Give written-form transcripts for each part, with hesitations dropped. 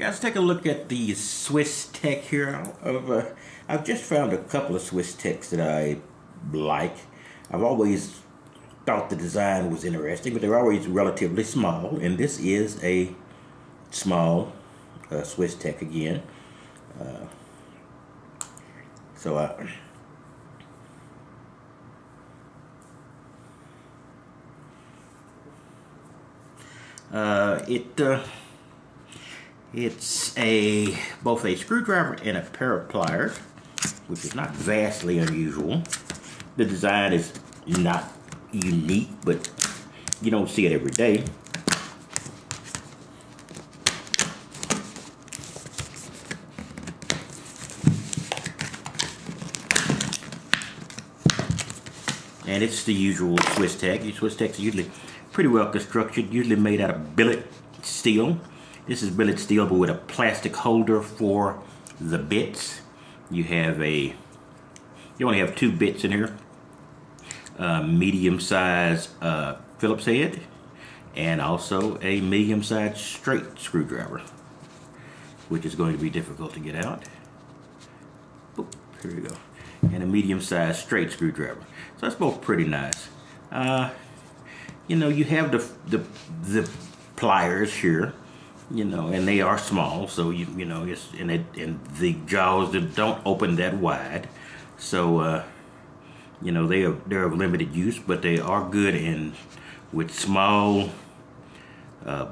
Guys, take a look at the Swiss Tech here. I've just found a couple of Swiss Techs that I like. I've always thought the design was interesting, but they're always relatively small, and this is a small Swiss Tech again. It's both a screwdriver and a pair of pliers, which is not vastly unusual. The design is not unique, but you don't see it every day. And it's the usual Swiss Tech. These Swiss Techs are usually pretty well constructed, usually made out of billet steel. This is billet steel, but with a plastic holder for the bits. You only have two bits in here. Medium-sized Phillips head, and also a medium-sized straight screwdriver, which is going to be difficult to get out. Boop, here we go. And a medium-sized straight screwdriver. So that's both pretty nice. You know, you have the pliers here, you know, and they are small, so you know, and the jaws that don't open that wide, so you know, they're of limited use, but they are good with small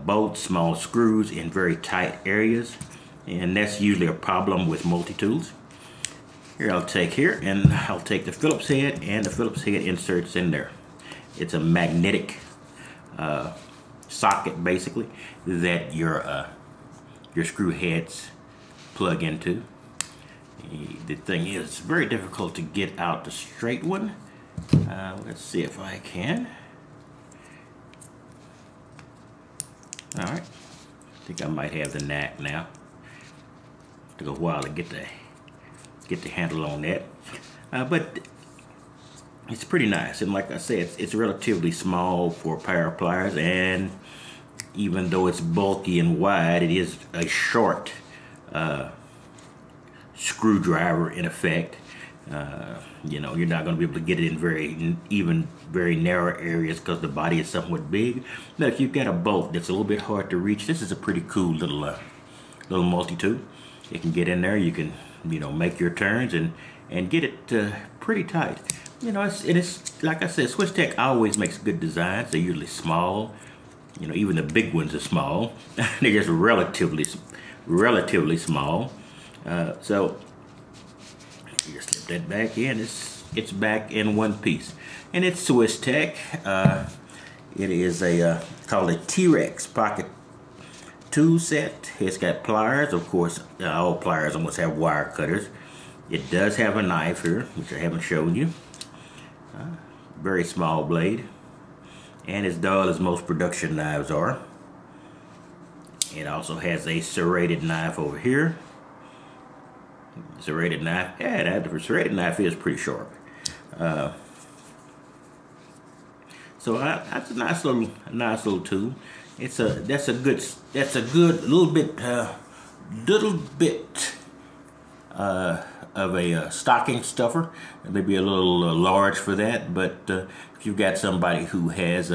bolts, small screws in very tight areas, and that's usually a problem with multi-tools. Here I'll take the Phillips head, and the Phillips head inserts in there. It's a magnetic socket, basically, that your screw heads plug into. The thing is, it's very difficult to get out the straight one. Let's see if I can. All right, I think I might have the knack now. Took a while to get the handle on that, but it's pretty nice. And like I said, it's relatively small for a pair of pliers, and even though it's bulky and wide, it is a short screwdriver in effect. You know, you're not going to be able to get it in very narrow areas because the body is somewhat big. But if you've got a bolt that's a little bit hard to reach, this is a pretty cool little multi-tool. You can get in there. You can, you know, make your turns and get it pretty tight. You know, it's like I said, Swiss Tech always makes good designs. They're usually small. You know, even the big ones are small. They're just relatively small. So you just slip that back in. It's back in one piece, and it's Swiss Tech. It is called a T-Rex pocket tool set. It's got pliers, of course. All pliers almost have wire cutters. It does have a knife here, which I haven't shown you. Very small blade, and as dull as most production knives are. It also has a serrated knife over here. Serrated knife, yeah, the serrated knife is pretty sharp. So that's a nice little tool. That's a good little bit of a stocking stuffer. It may be a little large for that, but if you've got somebody who has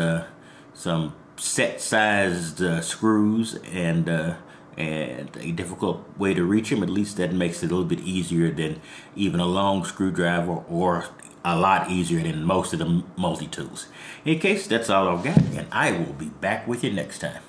some set-sized screws and a difficult way to reach them, at least that makes it a little bit easier than even a long screwdriver, or a lot easier than most of the multi-tools. In case, that's all I've got, and I will be back with you next time.